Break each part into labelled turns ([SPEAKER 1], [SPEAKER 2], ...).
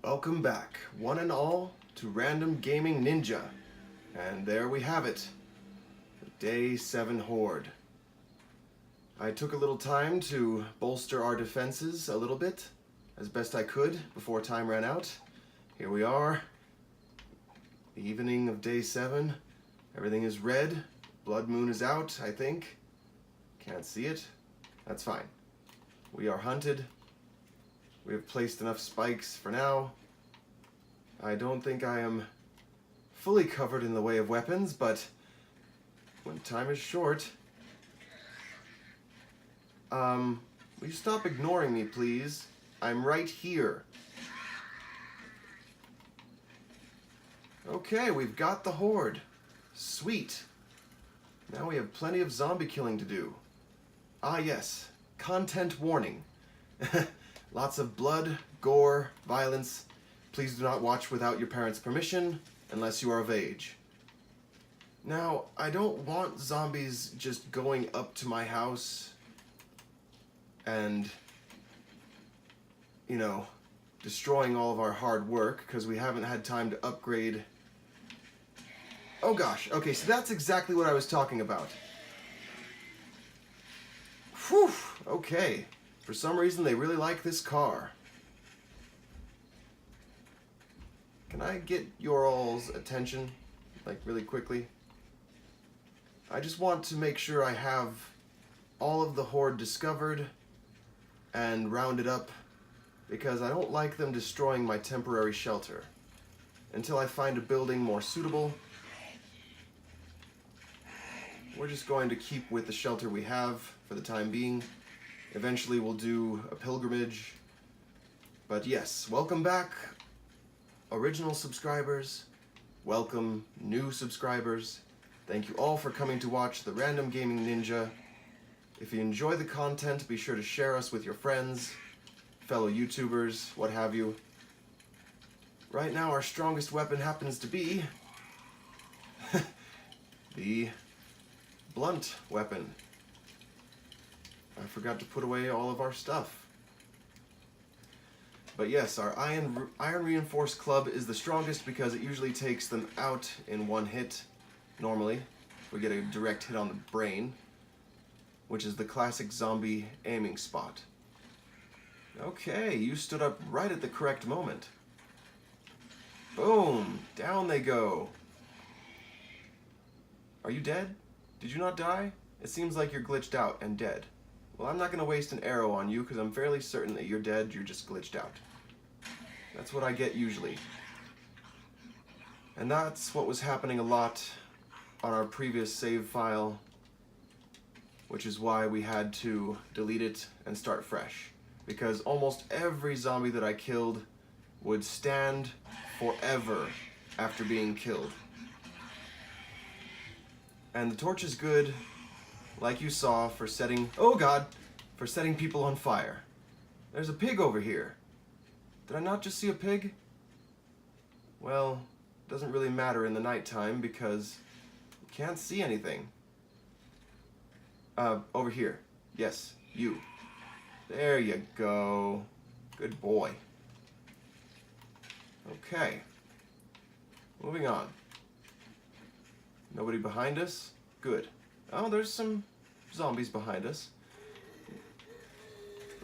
[SPEAKER 1] Welcome back, one and all, to Random Gaming Ninja. And there we have it, the Day 7 Horde. I took a little time to bolster our defenses a little bit, as best I could, before time ran out. Here we are, the evening of Day 7. Everything is red. Blood moon is out, I think. Can't see it. That's fine. We are hunted. We have placed enough spikes for now. I don't think I am fully covered in the way of weapons, but when time is short... will you stop ignoring me, please? I'm right here. Okay, we've got the Horde. Sweet. Now we have plenty of zombie killing to do. Ah yes, content warning. Lots of blood, gore, violence. Please do not watch without your parents' permission, unless you are of age. Now, I don't want zombies just going up to my house and, you know, destroying all of our hard work, because we haven't had time to upgrade. Oh gosh, okay, so that's exactly what I was talking about. Whew, okay. For some reason, they really like this car. Can I get your all's attention, like, really quickly? I just want to make sure I have all of the Horde discovered and rounded up, because I don't like them destroying my temporary shelter. Until I find a building more suitable, we're just going to keep with the shelter we have for the time being. Eventually we'll do a pilgrimage. But yes, welcome back, original subscribers. Welcome, new subscribers. Thank you all for coming to watch the Random Gaming Ninja. If you enjoy the content, be sure to share us with your friends, fellow YouTubers, what have you. Right now our strongest weapon happens to be the blunt weapon. I forgot to put away all of our stuff. But yes, our Iron Reinforced Club is the strongest because it usually takes them out in one hit, normally. We get a direct hit on the brain, which is the classic zombie aiming spot. Okay, you stood up right at the correct moment. Boom! Down they go. Are you dead? Did you not die? It seems like you're glitched out and dead. Well, I'm not going to waste an arrow on you because I'm fairly certain that you're dead, you're just glitched out. That's what I get usually. And that's what was happening a lot on our previous save file, which is why we had to delete it and start fresh. Because almost every zombie that I killed would stand forever after being killed. And the torch is good, like you saw, for setting, oh god, for setting people on fire. There's a pig over here. Did I not just see a pig? Well, it doesn't really matter in the nighttime because you can't see anything. Over here. Yes, you. There you go. Good boy. Okay. Moving on. Nobody behind us? Good. Oh, there's some zombies behind us.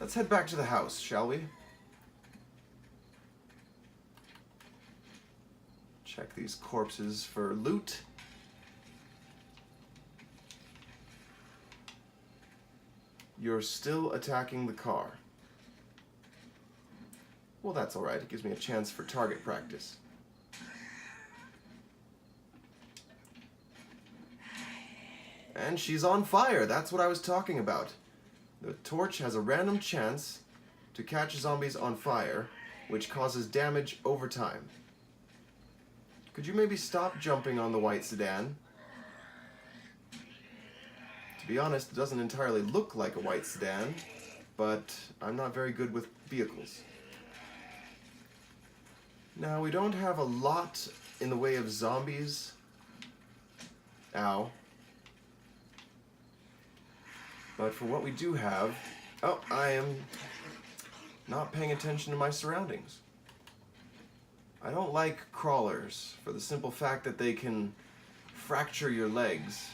[SPEAKER 1] Let's head back to the house, shall we? Check these corpses for loot. You're still attacking the car. Well, that's alright. It gives me a chance for target practice. And she's on fire. That's what I was talking about. The torch has a random chance to catch zombies on fire, which causes damage over time. Could you maybe stop jumping on the white sedan? To be honest, it doesn't entirely look like a white sedan, but I'm not very good with vehicles. Now, we don't have a lot in the way of zombies. Ow. But for what we do have... Oh, I am not paying attention to my surroundings. I don't like crawlers for the simple fact that they can fracture your legs.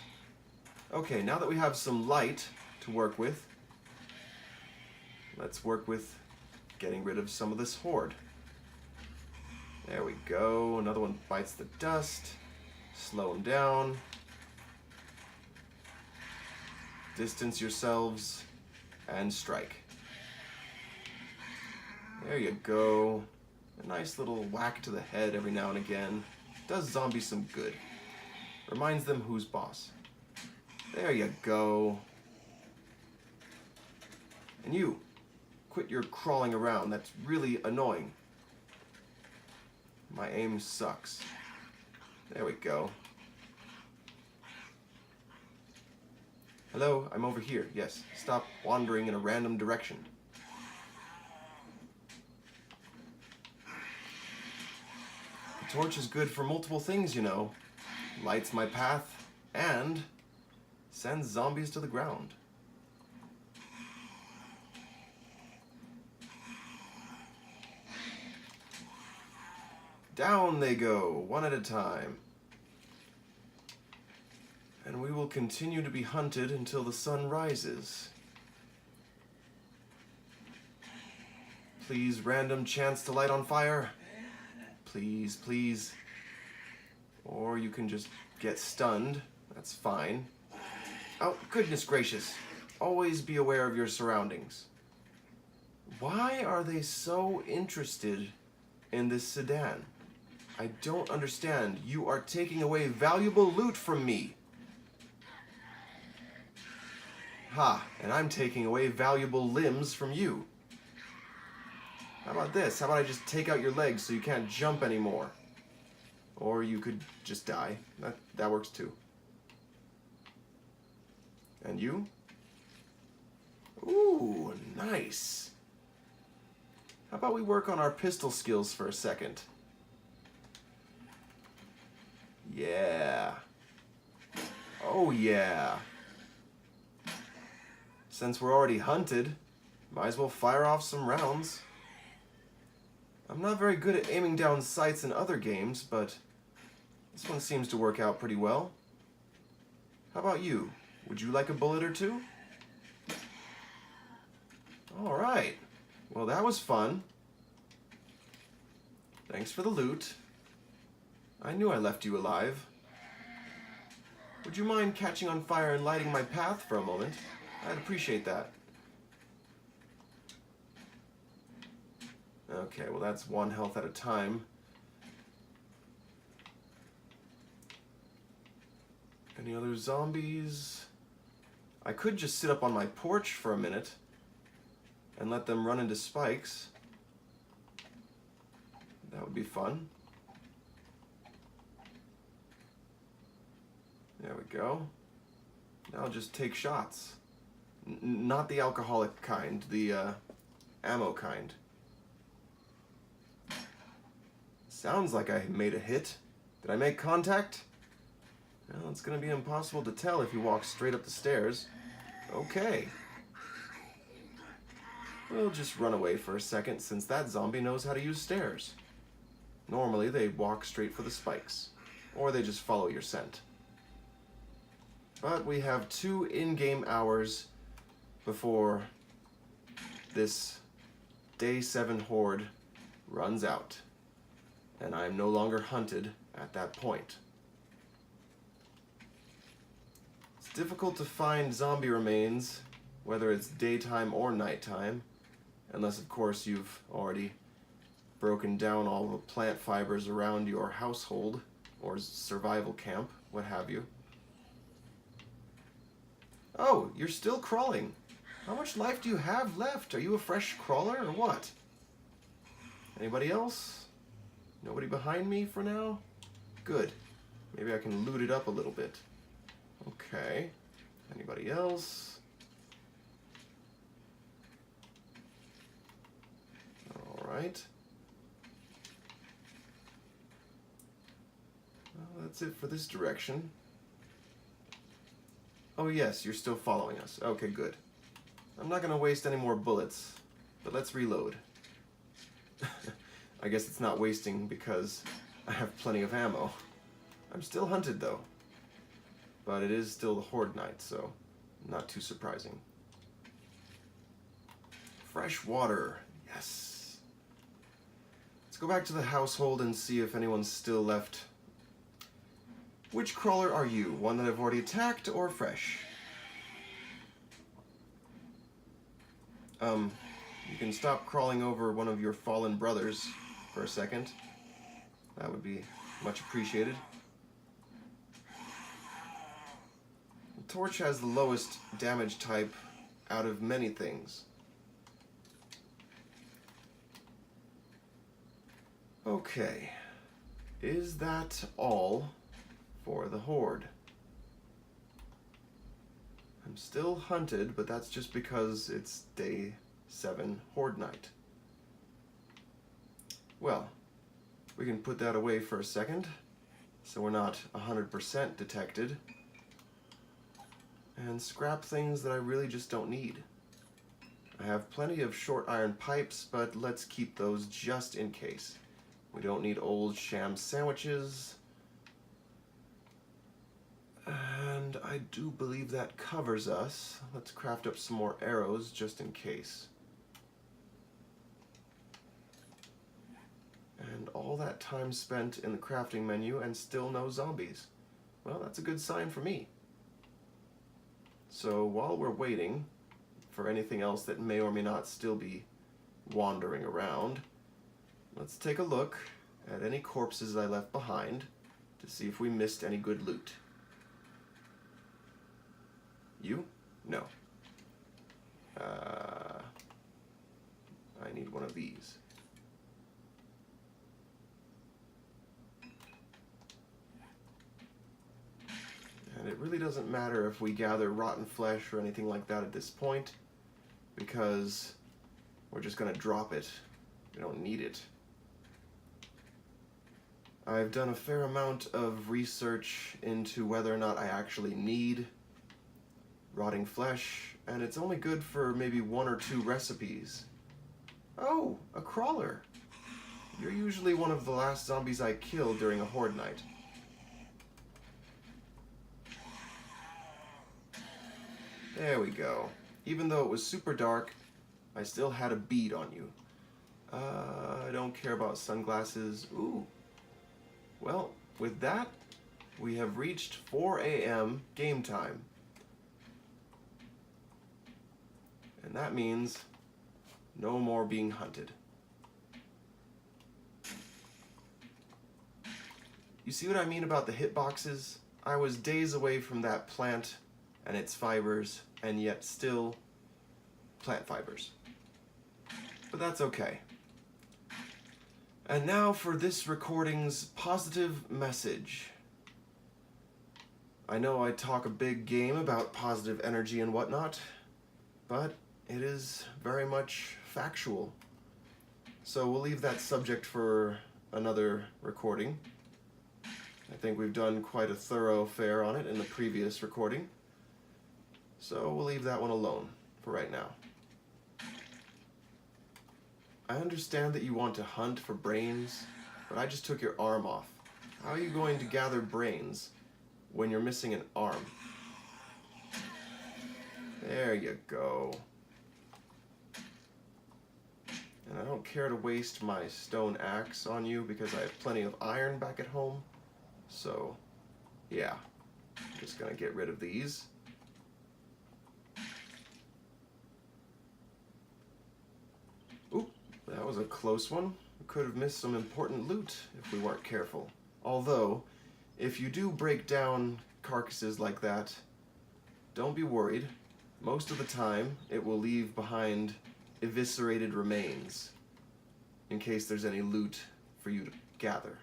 [SPEAKER 1] Okay, now that we have some light to work with, let's work with getting rid of some of this horde. There we go. Another one bites the dust. Slow them down. Distance yourselves and strike. There you go. A nice little whack to the head every now and again. Does zombies some good. Reminds them who's boss. There you go. And you, quit your crawling around. That's really annoying. My aim sucks. There we go. Hello, I'm over here. Yes, stop wandering in a random direction. The torch is good for multiple things, you know. Lights my path and sends zombies to the ground. Down they go, one at a time. And we will continue to be hunted until the sun rises. Please, random chance to light on fire. Please, please. Or you can just get stunned. That's fine. Oh, goodness gracious. Always be aware of your surroundings. Why are they so interested in this sedan? I don't understand. You are taking away valuable loot from me. Ha, and I'm taking away valuable limbs from you. How about this? How about I just take out your legs so you can't jump anymore? Or you could just die. That works too. And you? Ooh, nice. How about we work on our pistol skills for a second? Yeah. Oh yeah. Since we're already hunted, might as well fire off some rounds. I'm not very good at aiming down sights in other games, but this one seems to work out pretty well. How about you? Would you like a bullet or two? Alright. Well, that was fun. Thanks for the loot. I knew I left you alive. Would you mind catching on fire and lighting my path for a moment? I'd appreciate that. Okay, well that's one health at a time. Any other zombies? I could just sit up on my porch for a minute and let them run into spikes. That would be fun. There we go. Now I'll just take shots. Not the alcoholic kind, the ammo kind. Sounds like I made a hit. Did I make contact? Well, it's going to be impossible to tell if you walk straight up the stairs. Okay. We'll just run away for a second since that zombie knows how to use stairs. Normally they walk straight for the spikes, or they just follow your scent. But we have 2 in-game hours before this Day 7 Horde runs out, and I am no longer hunted at that point. It's difficult to find zombie remains, whether it's daytime or nighttime, unless of course you've already broken down all the plant fibers around your household, or survival camp, what have you. Oh, you're still crawling. How much life do you have left? Are you a fresh crawler or what? Anybody else? Nobody behind me for now? Good. Maybe I can loot it up a little bit. Okay. Anybody else? Alright. Well, that's it for this direction. Oh yes, you're still following us. Okay, good. I'm not going to waste any more bullets, but let's reload. I guess it's not wasting because I have plenty of ammo. I'm still hunted though. But it is still the Horde night, so not too surprising. Fresh water. Yes. Let's go back to the household and see if anyone's still left. Which crawler are you? One that I've already attacked or fresh? You can stop crawling over one of your fallen brothers for a second. That would be much appreciated. The torch has the lowest damage type out of many things. Okay. Is that all for the Horde? I'm still hunted, but that's just because it's day 7 Horde night. Well, we can put that away for a second, so we're not 100% detected, and scrap things that I really just don't need. I have plenty of short iron pipes, but let's keep those just in case. We don't need old sham sandwiches. And I do believe that covers us. Let's craft up some more arrows just in case. And all that time spent in the crafting menu and still no zombies. Well, that's a good sign for me. So while we're waiting for anything else that may or may not still be wandering around, let's take a look at any corpses I left behind to see if we missed any good loot. You? No. I need one of these. And it really doesn't matter if we gather rotten flesh or anything like that at this point, because we're just going to drop it. We don't need it. I've done a fair amount of research into whether or not I actually need rotting flesh, and it's only good for maybe 1 or 2 recipes. Oh, a crawler. You're usually one of the last zombies I kill during a Horde night. There we go. Even though it was super dark, I still had a bead on you. I don't care about sunglasses. Ooh. Well, with that, we have reached 4 a.m. game time. And that means no more being hunted. You see what I mean about the hitboxes? I was days away from that plant and its fibers, and yet still plant fibers. But that's okay. And now for this recording's positive message. I know I talk a big game about positive energy and whatnot, but it is very much factual. So we'll leave that subject for another recording. I think we've done quite a thorough fare on it in the previous recording. So we'll leave that one alone for right now. I understand that you want to hunt for brains, but I just took your arm off. How are you going to gather brains when you're missing an arm? There you go. And I don't care to waste my stone axe on you because I have plenty of iron back at home. So, yeah, I'm just gonna get rid of these. Oop, that was a close one. We could have missed some important loot if we weren't careful. Although, if you do break down carcasses like that, don't be worried. Most of the time, it will leave behind eviscerated remains in case there's any loot for you to gather.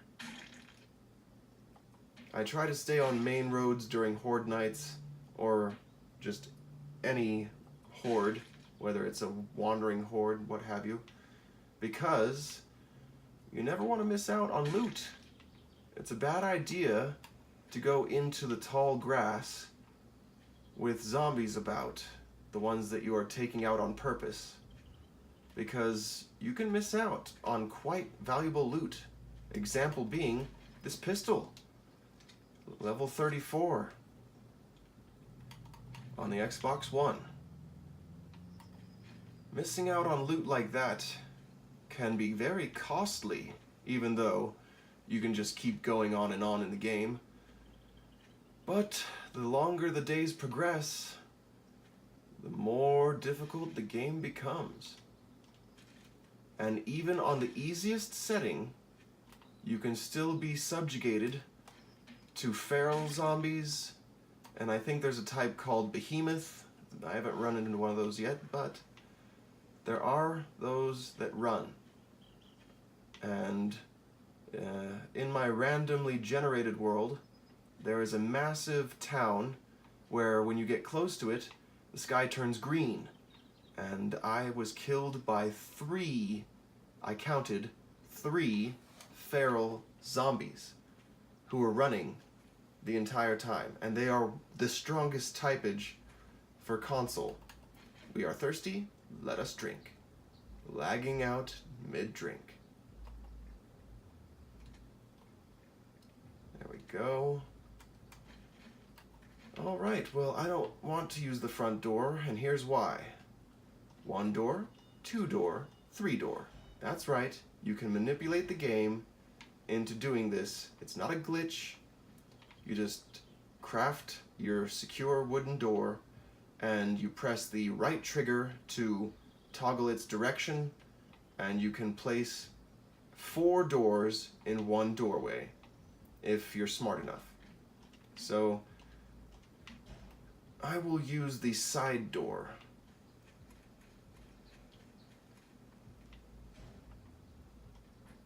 [SPEAKER 1] I try to stay on main roads during Horde nights, or just any Horde, whether it's a wandering Horde, what have you, because you never want to miss out on loot. It's a bad idea to go into the tall grass with zombies about, the ones that you are taking out on purpose, because you can miss out on quite valuable loot. Example being this pistol, level 34 on the Xbox One. Missing out on loot like that can be very costly, even though you can just keep going on in the game. But the longer the days progress, the more difficult the game becomes. And even on the easiest setting, you can still be subjugated to feral zombies, and I think there's a type called behemoth. I haven't run into one of those yet, but there are those that run. And in my randomly generated world, there is a massive town where when you get close to it, the sky turns green. And I was killed by I counted 3 feral zombies who were running the entire time. And they are the strongest typage for console. We are thirsty, let us drink. Lagging out mid-drink. There we go. Alright, well, I don't want to use the front door, and here's why. 1 door, 2 door, 3 door. That's right, you can manipulate the game into doing this. It's not a glitch. You just craft your secure wooden door, and you press the right trigger to toggle its direction, and you can place 4 doors in 1 doorway, if you're smart enough. So, I will use the side door.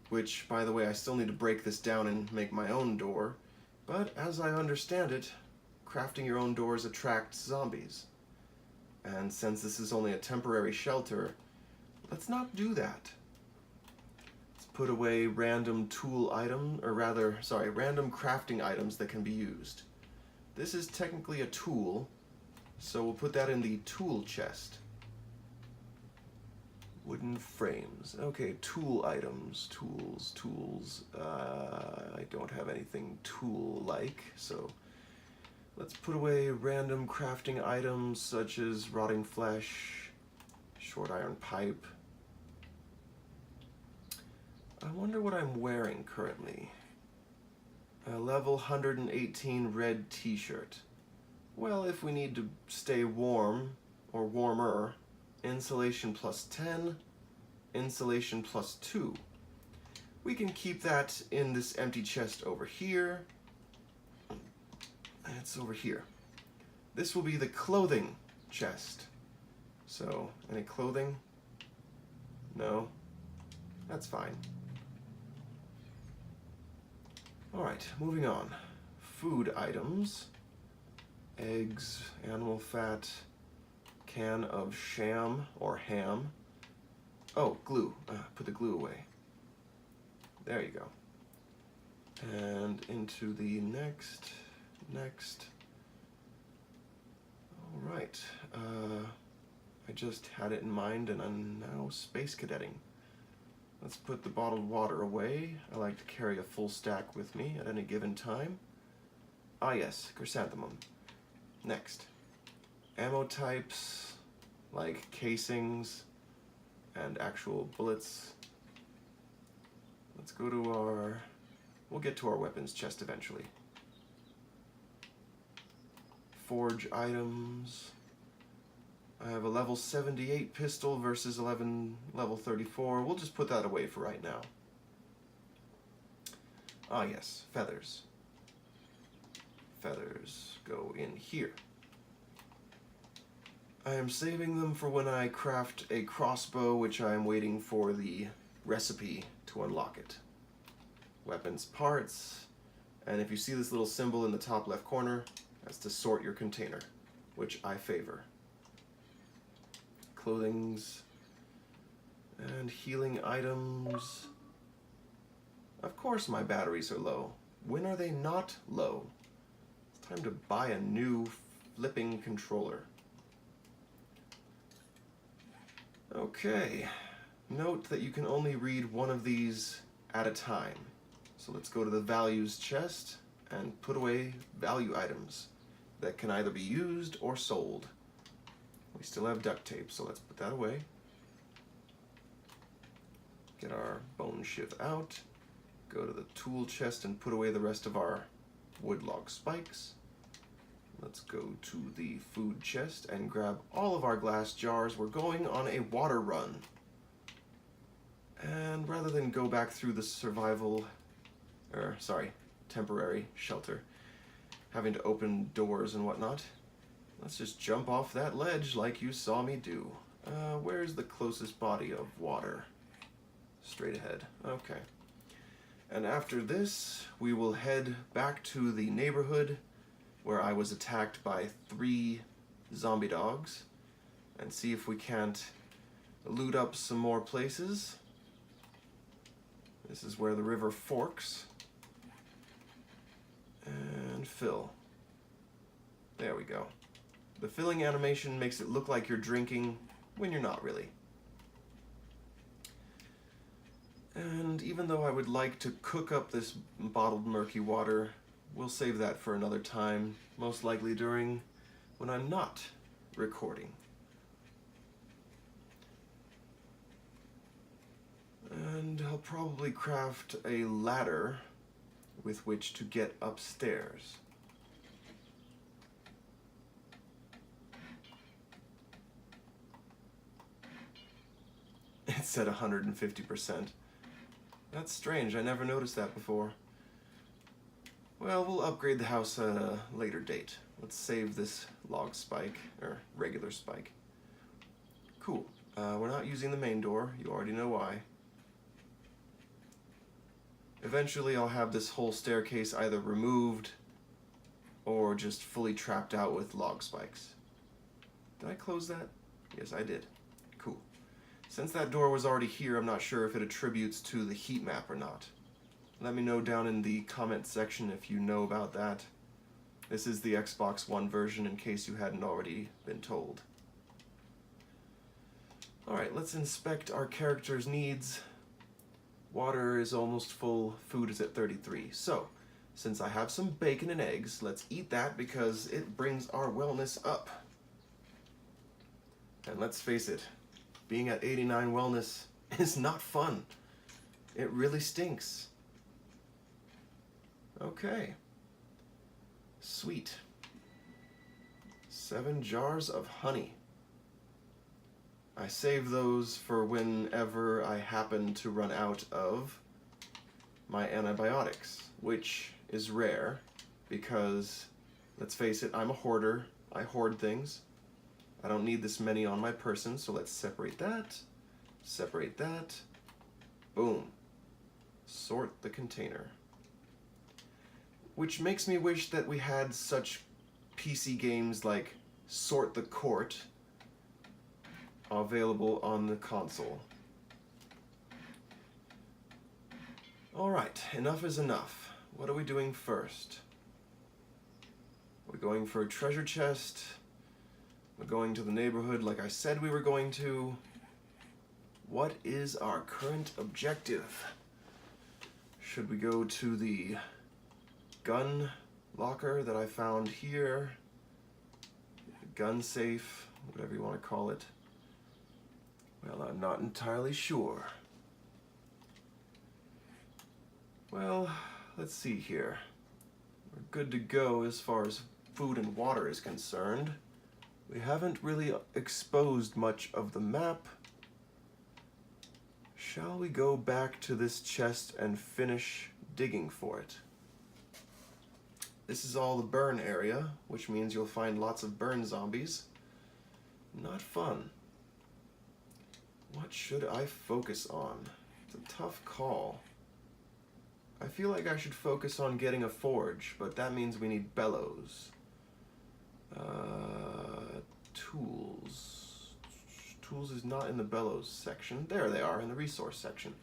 [SPEAKER 1] Which, by the way, I still need to break this down and make my own door. But as I understand it, crafting your own doors attracts zombies. And since this is only a temporary shelter, let's not do that. Let's put away random random crafting items that can be used. This is technically a tool, so we'll put that in the tool chest. Wooden frames. Okay, tool items. Tools. I don't have anything tool-like, so let's put away random crafting items such as rotting flesh, short iron pipe. I wonder what I'm wearing currently. A level 118 red t-shirt. Well, if we need to stay warm, or warmer, insulation +10, insulation +2. We can keep that in this empty chest over here. And it's over here. This will be the clothing chest. So, any clothing? No? That's fine. Alright, moving on. Food items. Eggs, animal fat, can of sham or ham. Oh, glue. Put the glue away. There you go. And into the next. Alright. I just had it in mind and I'm now space cadetting. Let's put the bottled water away. I like to carry a full stack with me at any given time. Ah yes, chrysanthemum. Next. Ammo types, like casings and actual bullets. Let's go to we'll get to our weapons chest eventually. Forge items. I have a level 78 pistol versus level 34. We'll just put that away for right now. Ah yes, feathers. Feathers go in here. I am saving them for when I craft a crossbow, which I am waiting for the recipe to unlock it. Weapons parts, and if you see this little symbol in the top left corner, that's to sort your container, which I favor. Clothings and healing items. Of course my batteries are low. When are they not low? It's time to buy a new flipping controller. Okay, Note that you can only read one of these at a time. So let's go to the values chest and put away value items that can either be used or sold. We still have duct tape, so let's put that away. Get our bone shiv out. Go to the tool chest and put away the rest of our wood log spikes. Let's go to the food chest and grab all of our glass jars. We're going on a water run. And rather than go back through the temporary shelter, having to open doors and whatnot, let's just jump off that ledge like you saw me do. Where's the closest body of water? Straight ahead. Okay. And after this, we will head back to the neighborhood where I was attacked by 3 zombie dogs and see if we can't loot up some more places. This is where the river forks. And fill. There we go. The filling animation makes it look like you're drinking when you're not really. And even though I would like to cook up this bottled murky water, we'll save that for another time, most likely during when I'm not recording. And I'll probably craft a ladder with which to get upstairs. It said 150%. That's strange, I never noticed that before. Well, we'll upgrade the house at a later date. Let's save this log spike, or regular spike. Cool. We're not using the main door, you already know why. Eventually I'll have this whole staircase either removed or just fully trapped out with log spikes. Did I close that? Yes, I did. Cool. Since that door was already here, I'm not sure if it attributes to the heat map or not. Let me know down in the comment section if you know about that. This is the Xbox One version in case you hadn't already been told. Alright, let's inspect our character's needs. Water is almost full, food is at 33. So, since I have some bacon and eggs, let's eat that because it brings our wellness up. And let's face it, being at 89 wellness is not fun. It really stinks. Okay. Sweet. 7 jars of honey. I save those for whenever I happen to run out of my antibiotics, which is rare because, let's face it, I'm a hoarder. I hoard things. I don't need this many on my person, so let's separate that, boom. Sort the container. Which makes me wish that we had such PC games like Sort the Court available on the console. Alright, enough is enough. What are we doing first? We're going for a treasure chest. We're going to the neighborhood like I said we were going to. What is our current objective? Should we go to the gun locker that I found here? Gun safe, whatever you want to call it. Well, I'm not entirely sure. Well, let's see here. We're good to go as far as food and water is concerned. We haven't really exposed much of the map. Shall we go back to this chest and finish digging for it? This is all the burn area, which means you'll find lots of burn zombies. Not fun. What should I focus on? It's a tough call. I feel like I should focus on getting a forge, but that means we need bellows. Tools. Tools is not in the bellows section. There they are, in the resource section.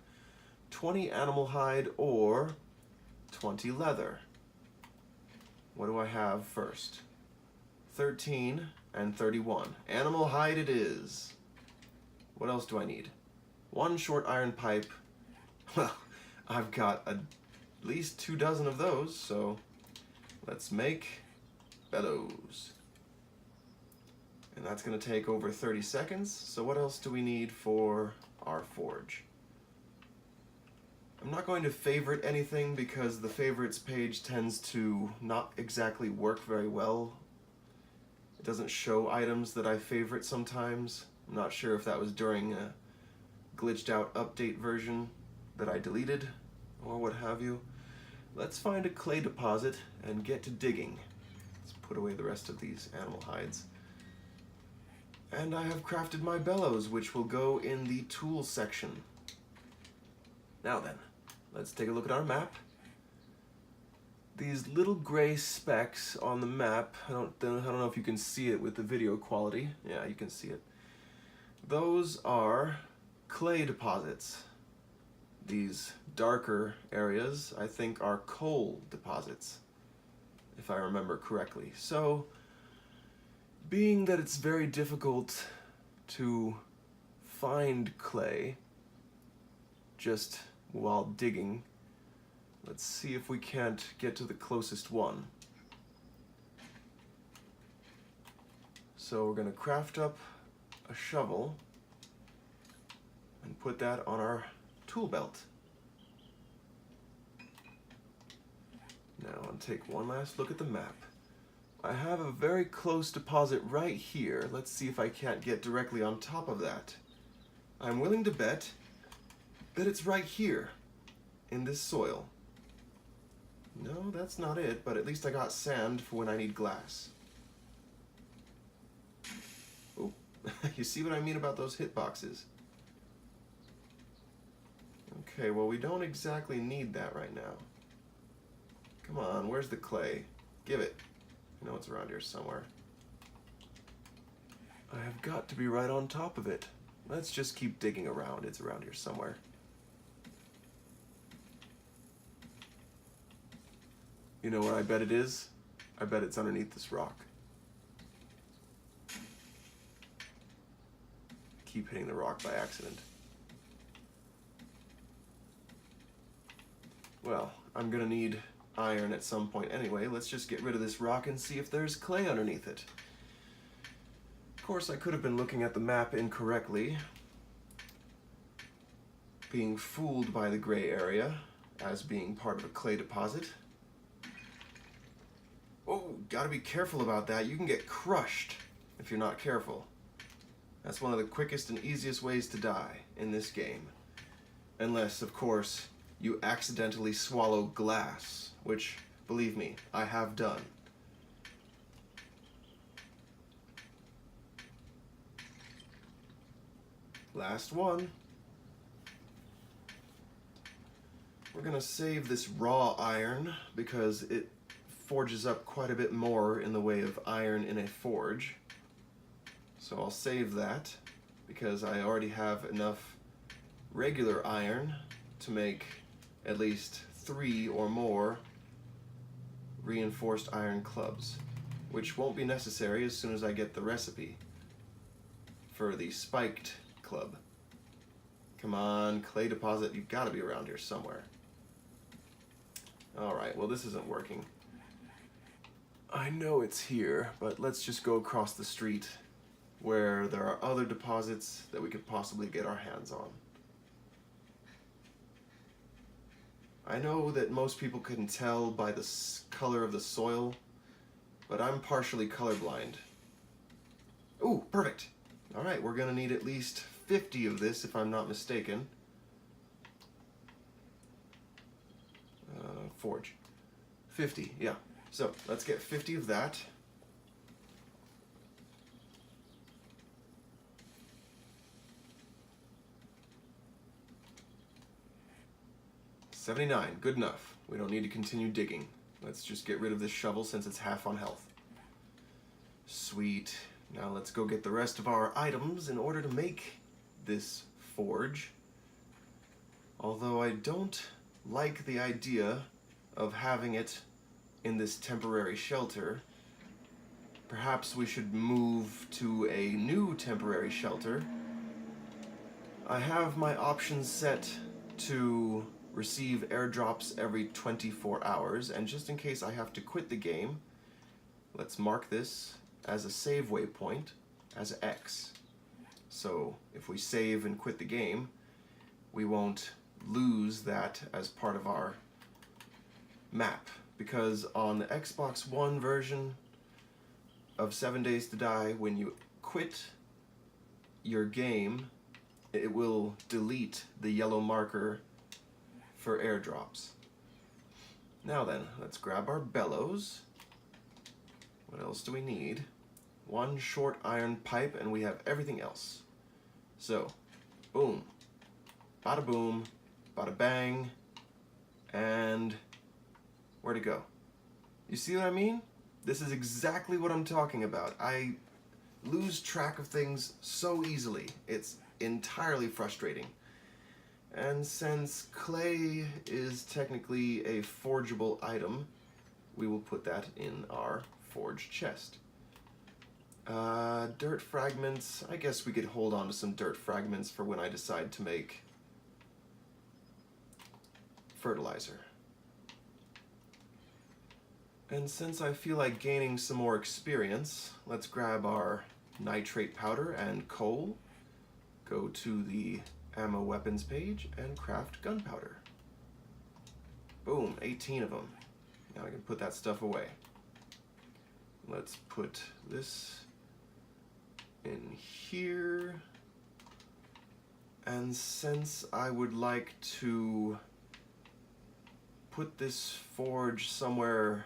[SPEAKER 1] 20 animal hide or 20 leather. What do I have first? 13 and 31. Animal hide it is. What else do I need? 1 short iron pipe. Well, I've got at least 2 dozen of those, so let's make bellows. And that's going to take over 30 seconds, so what else do we need for our forge? I'm not going to favorite anything because the favorites page tends to not exactly work very well. It doesn't show items that I favorite sometimes. I'm not sure if that was during a glitched out update version that I deleted or what have you. Let's find a clay deposit and get to digging. Let's put away the rest of these animal hides. And I have crafted my bellows, which will go in the tools section. Now then, let's take a look at our map. These little gray specks on the map, I don't know if you can see it with the video quality. Yeah, you can see it. Those are clay deposits. These darker areas, I think, are coal deposits, if I remember correctly. So, being that it's very difficult to find clay just while digging, let's see if we can't get to the closest one. So we're going to craft up a shovel and put that on our tool belt. Now I'll take one last look at the map. I have a very close deposit right here. Let's see if I can't get directly on top of that. I'm willing to bet that it's right here in this soil. No, that's not it, but at least I got sand for when I need glass. Oh, you see what I mean about those hitboxes? Okay, well, we don't exactly need that right now. Come on, where's the clay? Give it. I know it's around here somewhere. I have got to be right on top of it. Let's just keep digging around. It's around here somewhere. You know where I bet it is? I bet it's underneath this rock. Keep hitting the rock by accident. Well, I'm gonna need iron at some point anyway. Let's just get rid of this rock and see if there's clay underneath it. Of course, I could have been looking at the map incorrectly, being fooled by the gray area as being part of a clay deposit. Oh, gotta be careful about that. You can get crushed if you're not careful. That's one of the quickest and easiest ways to die in this game. Unless, of course, you accidentally swallow glass, which, believe me, I have done. Last one. We're gonna save this raw iron because it forges up quite a bit more in the way of iron in a forge. So I'll save that because I already have enough regular iron to make at least 3 or more reinforced iron clubs, which won't be necessary as soon as I get the recipe for the spiked club. Come on, clay deposit, you've got to be around here somewhere. Alright, well this isn't working. I know it's here, but let's just go across the street where there are other deposits that we could possibly get our hands on. I know that most people can tell by the color of the soil, but I'm partially colorblind. Ooh, perfect. All right, we're gonna need at least 50 of this if I'm not mistaken. Forge. 50, yeah. So let's get 50 of that. $79, good enough. We don't need to continue digging. Let's just get rid of this shovel since it's half on health. Sweet. Now let's go get the rest of our items in order to make this forge. Although I don't like the idea of having it in this temporary shelter. Perhaps we should move to a new temporary shelter I have my options set to receive airdrops every 24 hours, and just in case I have to quit the game, let's mark this as a save waypoint as X. So if we save and quit the game, we won't lose that as part of our map, because on the Xbox One version of 7 Days to Die, when you quit your game, it will delete the yellow marker for airdrops. Now then, let's grab our bellows. What else do we need? One short iron pipe, and we have everything else. So, boom, bada boom, bada bang, and where'd it go? You see what I mean? This is exactly what I'm talking about. I lose track of things so easily. It's entirely frustrating. And since clay is technically a forgeable item, we will put that in our forge chest. Dirt fragments, I guess we could hold on to some dirt fragments for when I decide to make fertilizer. And since I feel like gaining some more experience, let's grab our nitrate powder and coal, go to the ammo weapons page, and craft gunpowder. Boom, 18 of them. Now I can put that stuff away. Let's put this in here. And since I would like to put this forge somewhere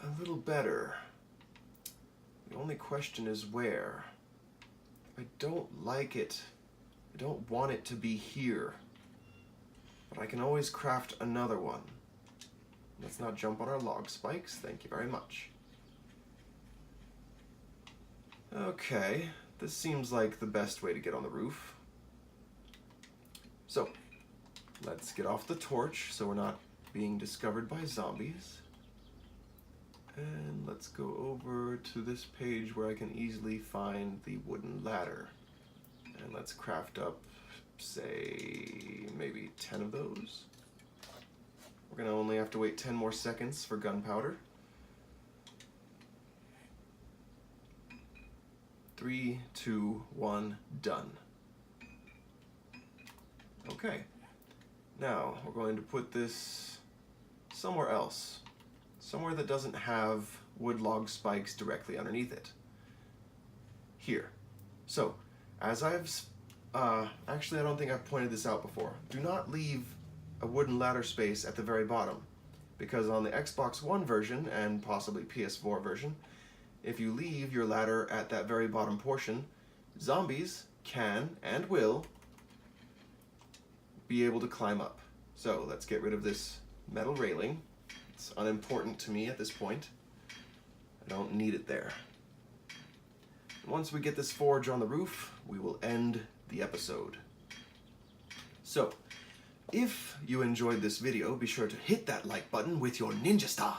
[SPEAKER 1] a little better, the only question is where. I don't like it. I don't want it to be here. But I can always craft another one. Let's not jump on our log spikes. Thank you very much. Okay, this seems like the best way to get on the roof. So, let's get off the torch so we're not being discovered by zombies. And let's go over to this page where I can easily find the wooden ladder. And let's craft up, say, maybe 10 of those. We're gonna only have to wait 10 more seconds for gunpowder. 3, 2, 1, done. Okay. Now, we're going to put this somewhere else. Somewhere that doesn't have wood log spikes directly underneath it. Here. So, as I've, actually I don't think I've pointed this out before. Do not leave a wooden ladder space at the very bottom, because on the Xbox One version, and possibly PS4 version, if you leave your ladder at that very bottom portion, zombies can, and will, be able to climb up. So, let's get rid of this metal railing. It's unimportant to me at this point. I don't need it there. Once we get this forge on the roof, we will end the episode. So, if you enjoyed this video, be sure to hit that like button with your ninja star.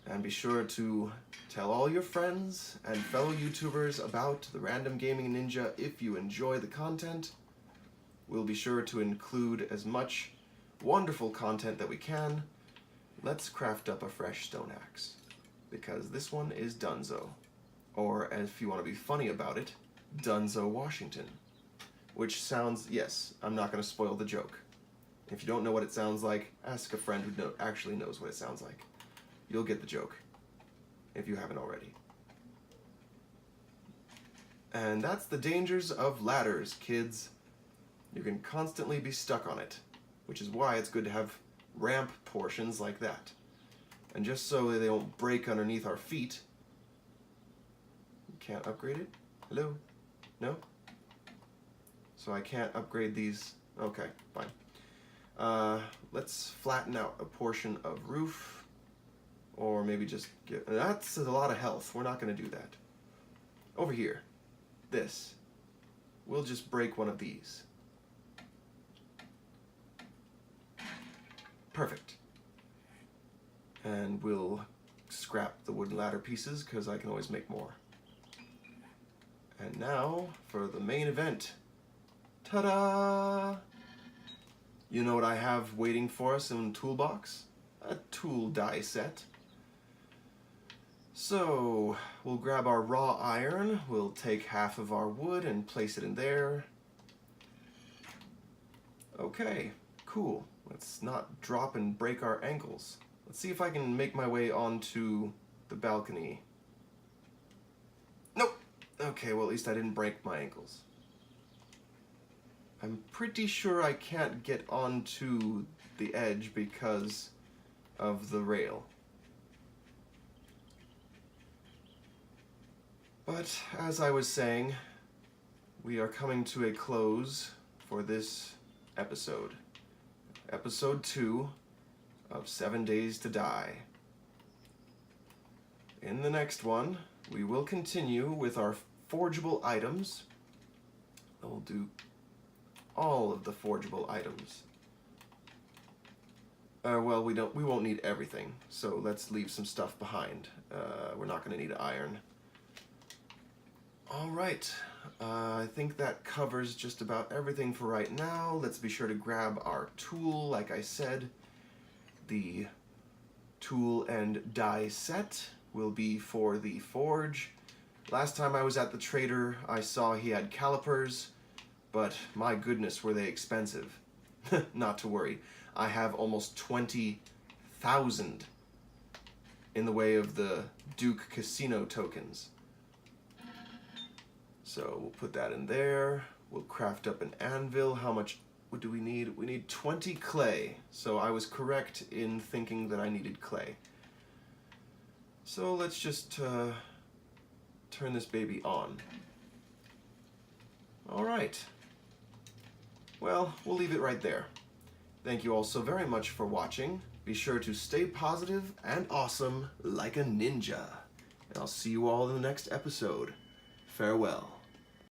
[SPEAKER 1] And be sure to tell all your friends and fellow YouTubers about the Random Gaming Ninja if you enjoy the content. We'll be sure to include as much wonderful content that we can. Let's craft up a fresh stone axe, because this one is Dunzo. Or, if you want to be funny about it, Dunzo Washington. Which sounds, yes, I'm not going to spoil the joke. If you don't know what it sounds like, ask a friend who actually knows what it sounds like. You'll get the joke, if you haven't already. And that's the dangers of ladders, kids. You can constantly be stuck on it, which is why it's good to have ramp portions like that. And just so they don't break underneath our feet. Can't upgrade it? Hello? No? So I can't upgrade these. Okay, fine. Let's flatten out a portion of roof. Or maybe just get... That's a lot of health. We're not going to do that. Over here. This. We'll just break one of these. Perfect. And we'll scrap the wooden ladder pieces, because I can always make more. And now for the main event. Ta-da! You know what I have waiting for us in the toolbox? A tool die set. So, we'll grab our raw iron, we'll take half of our wood and place it in there. Okay, cool. Let's not drop and break our ankles. Let's see if I can make my way onto the balcony. Nope! Okay, well at least I didn't break my ankles. I'm pretty sure I can't get onto the edge because of the rail. But as I was saying, we are coming to a close for this episode. Episode 2 of 7 Days to Die. In the next one, we will continue with our forgeable items. We'll do all of the forgeable items. Well, we won't need everything, so let's leave some stuff behind. We're not going to need iron. Alright, I think that covers just about everything for right now. Let's be sure to grab our tool, like I said. The tool and die set will be for the forge. Last time I was at the trader, I saw he had calipers, but my goodness, were they expensive. Not to worry, I have almost 20,000 in the way of the Duke Casino tokens. So we'll put that in there. We'll craft up an anvil. How much what do we need? We need 20 clay. So I was correct in thinking that I needed clay. So let's just turn this baby on. All right. Well, we'll leave it right there. Thank you all so very much for watching. Be sure to stay positive and awesome like a ninja. And I'll see you all in the next episode. Farewell.